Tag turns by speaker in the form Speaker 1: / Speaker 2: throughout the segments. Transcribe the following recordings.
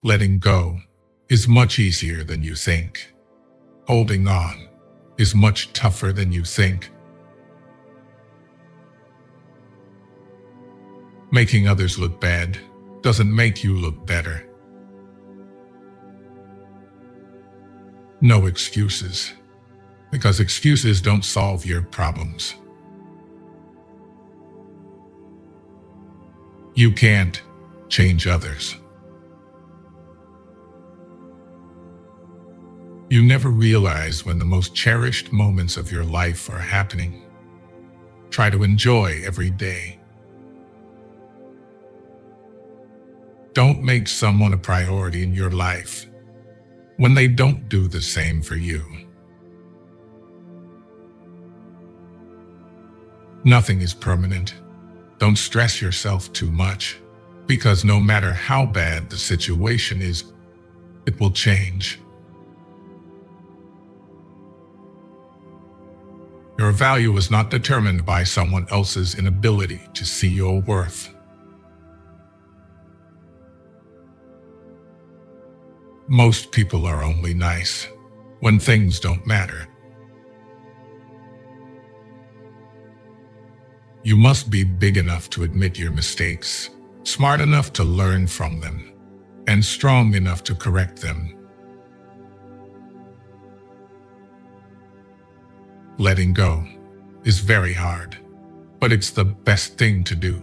Speaker 1: Letting go is much easier than you think. Holding on is much tougher than you think. Making others look bad doesn't make you look better. No excuses, because excuses don't solve your problems. You can't change others. You never realize when the most cherished moments of your life are happening. Try to enjoy every day. Don't make someone a priority in your life when they don't do the same for you. Nothing is permanent. Don't stress yourself too much, because no matter how bad the situation is, it will change. Your value is not determined by someone else's inability to see your worth. Most people are only nice when things don't matter. You must be big enough to admit your mistakes, smart enough to learn from them, and strong enough to correct them. Letting go is very hard, but it's the best thing to do.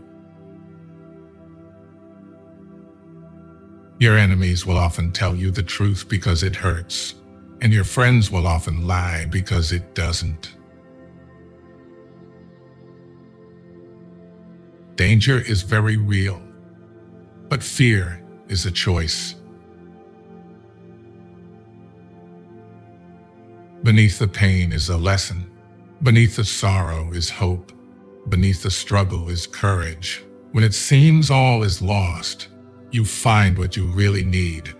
Speaker 1: Your enemies will often tell you the truth because it hurts, and your friends will often lie because it doesn't. Danger is very real, but fear is a choice. Beneath the pain is a lesson. Beneath the sorrow is hope. Beneath the struggle is courage. When it seems all is lost, you find what you really need.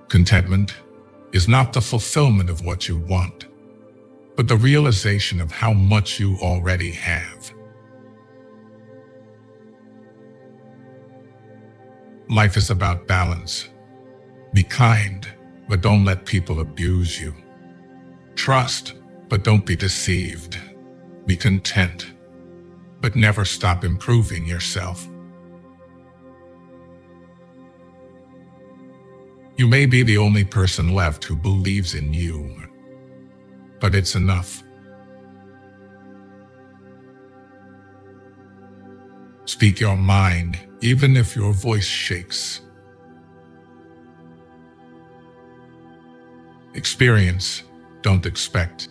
Speaker 1: Contentment is not the fulfillment of what you want, but the realization of how much you already have. Life is about balance. Be kind, but don't let people abuse you. Trust, but don't be deceived. Be content, but never stop improving yourself. You may be the only person left who believes in you, but it's enough. Speak your mind, even if your voice shakes. Experience, don't expect.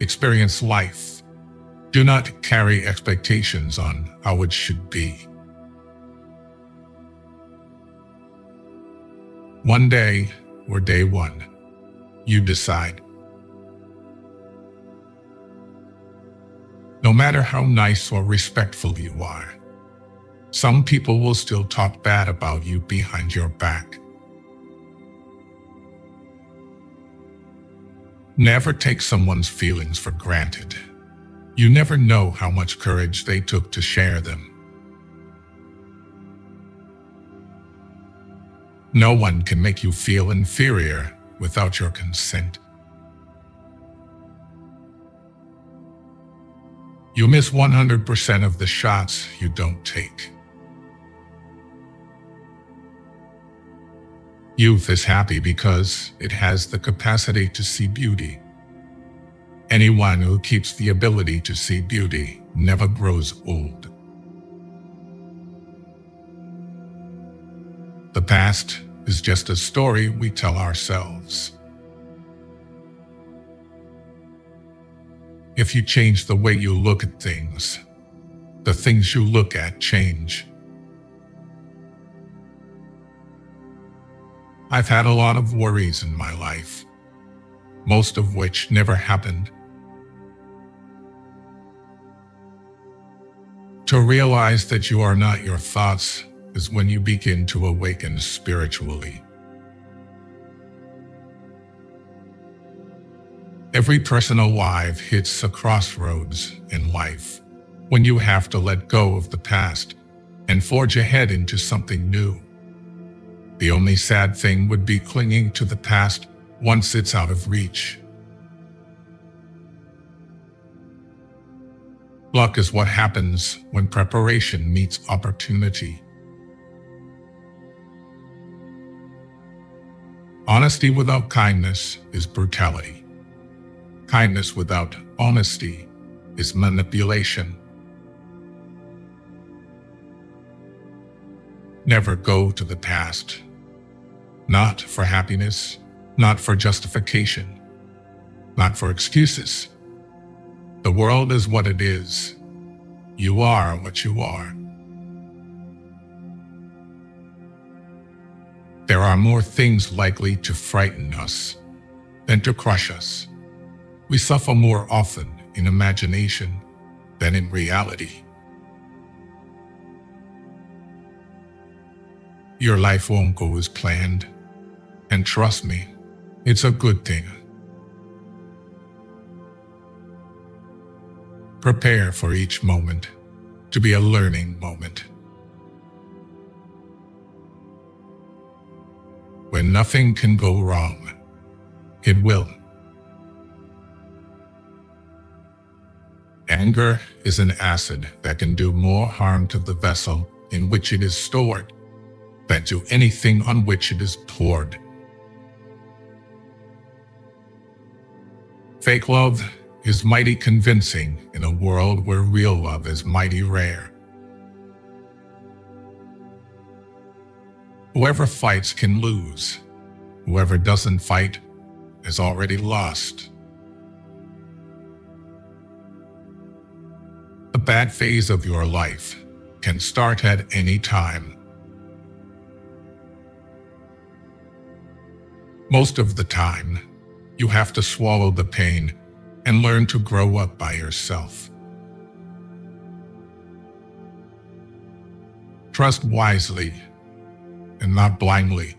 Speaker 1: Experience life. Do not carry expectations on how it should be. One day, or day one, you decide. No matter how nice or respectful you are, some people will still talk bad about you behind your back. Never take someone's feelings for granted. You never know how much courage they took to share them. No one can make you feel inferior without your consent. You miss 100% of the shots you don't take. Youth is happy because it has the capacity to see beauty. Anyone who keeps the ability to see beauty never grows old. The past is just a story we tell ourselves. If you change the way you look at things, the things you look at change. I've had a lot of worries in my life, most of which never happened. To realize that you are not your thoughts is when you begin to awaken spiritually. Every person alive hits a crossroads in life when you have to let go of the past and forge ahead into something new. The only sad thing would be clinging to the past once it's out of reach. Luck is what happens when preparation meets opportunity. Honesty without kindness is brutality. Kindness without honesty is manipulation. Never go to the past. Not for happiness, not for justification, not for excuses. The world is what it is. You are what you are. There are more things likely to frighten us than to crush us. We suffer more often in imagination than in reality. Your life won't go as planned, and trust me, it's a good thing. Prepare for each moment to be a learning moment. When nothing can go wrong, it will. Anger is an acid that can do more harm to the vessel in which it is stored than to anything on which it is poured. Fake love is mighty convincing in a world where real love is mighty rare. Whoever fights can lose. Whoever doesn't fight has already lost. The bad phase of your life can start at any time. Most of the time, you have to swallow the pain and learn to grow up by yourself. Trust wisely and not blindly.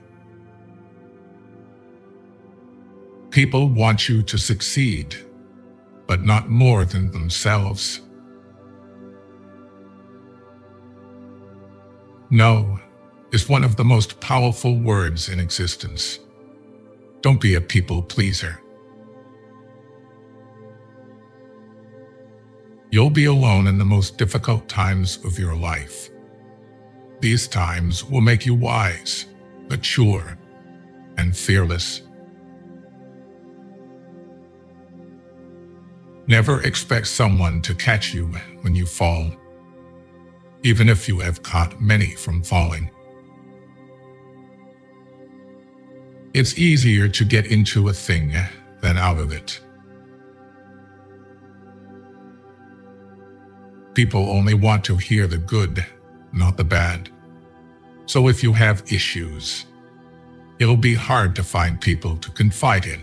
Speaker 1: People want you to succeed, but not more than themselves. No is one of the most powerful words in existence. Don't be a people pleaser. You'll be alone in the most difficult times of your life. These times will make you wise, mature, and fearless. Never expect someone to catch you when you fall, even if you have caught many from falling. It's easier to get into a thing than out of it. People only want to hear the good, not the bad. So if you have issues, it'll be hard to find people to confide in.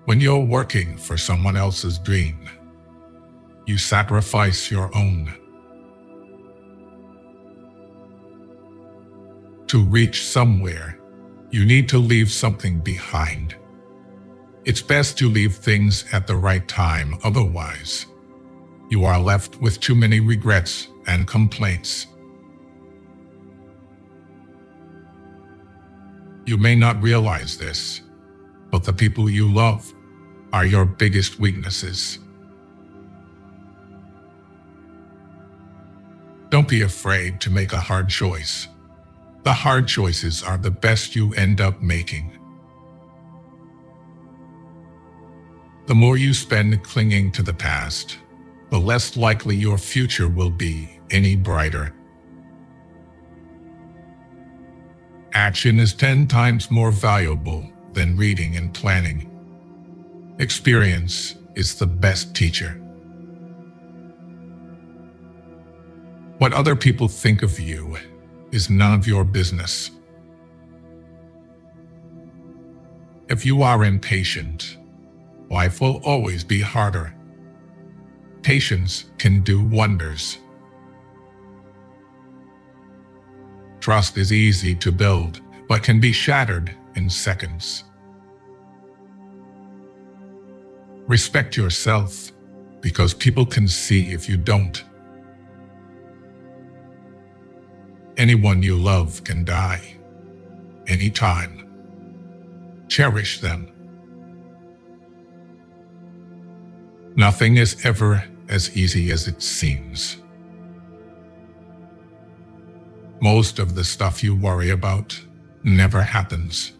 Speaker 1: When you're working for someone else's dream, you sacrifice your own. To reach somewhere, you need to leave something behind. It's best to leave things at the right time, otherwise, you are left with too many regrets and complaints. You may not realize this, but the people you love are your biggest weaknesses. Don't be afraid to make a hard choice. The hard choices are the best you end up making. The more you spend clinging to the past, the less likely your future will be any brighter. Action is 10 times more valuable than reading and planning. Experience is the best teacher. What other people think of you is none of your business. If you are impatient, life will always be harder. Patience can do wonders. Trust is easy to build, but can be shattered in seconds. Respect yourself, because people can see if you don't. Anyone you love can die, anytime. Cherish them. Nothing is ever as easy as it seems. Most of the stuff you worry about never happens.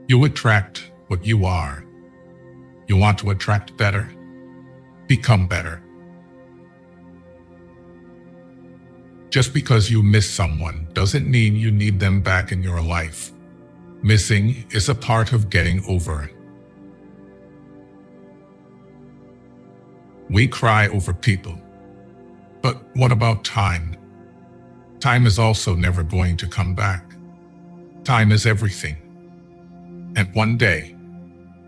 Speaker 1: You attract what you are. You want to attract better? Become better. Just because you miss someone doesn't mean you need them back in your life. Missing is a part of getting over. We cry over people. But what about time? Time is also never going to come back. Time is everything. And one day,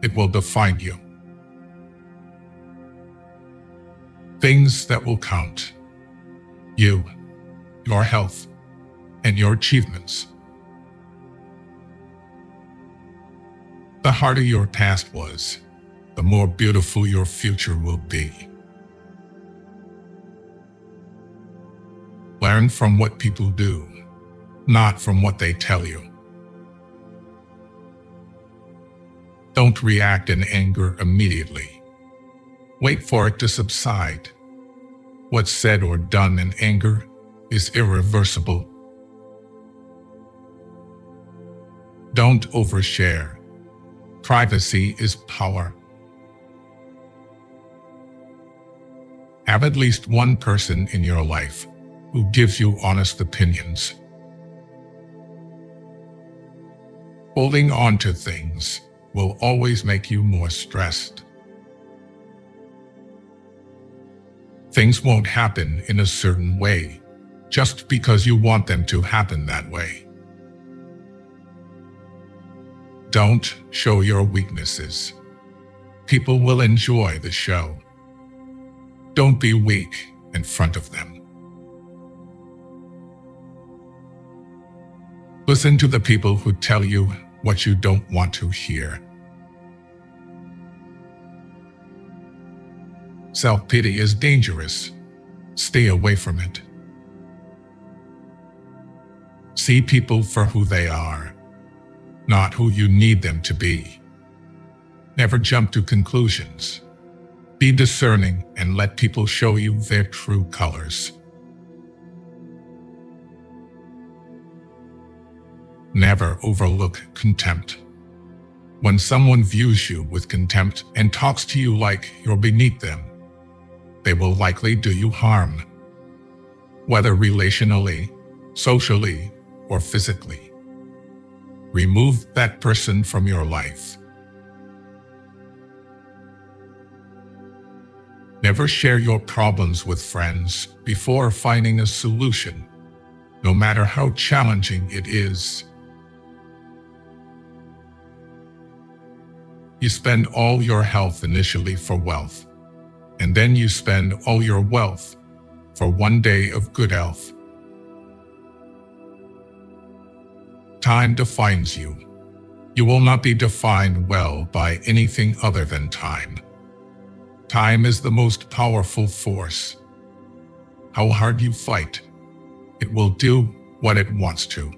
Speaker 1: it will define you. Things that will count. You, your health, and your achievements. The harder your past was, the more beautiful your future will be. Learn from what people do, not from what they tell you. Don't react in anger immediately. Wait for it to subside. What's said or done in anger is irreversible. Don't overshare. Privacy is power. Have at least one person in your life who gives you honest opinions. Holding on to things will always make you more stressed. Things won't happen in a certain way just because you want them to happen that way. Don't show your weaknesses. People will enjoy the show. Don't be weak in front of them. Listen to the people who tell you what you don't want to hear. Self-pity is dangerous. Stay away from it. See people for who they are, not who you need them to be. Never jump to conclusions. Be discerning and let people show you their true colors. Never overlook contempt. When someone views you with contempt and talks to you like you're beneath them, they will likely do you harm, whether relationally, socially, or physically. Remove that person from your life. Never share your problems with friends before finding a solution, no matter how challenging it is. You spend all your health initially for wealth, and then you spend all your wealth for one day of good health. Time defines you. You will not be defined well by anything other than time. Time is the most powerful force. How hard you fight, it will do what it wants to.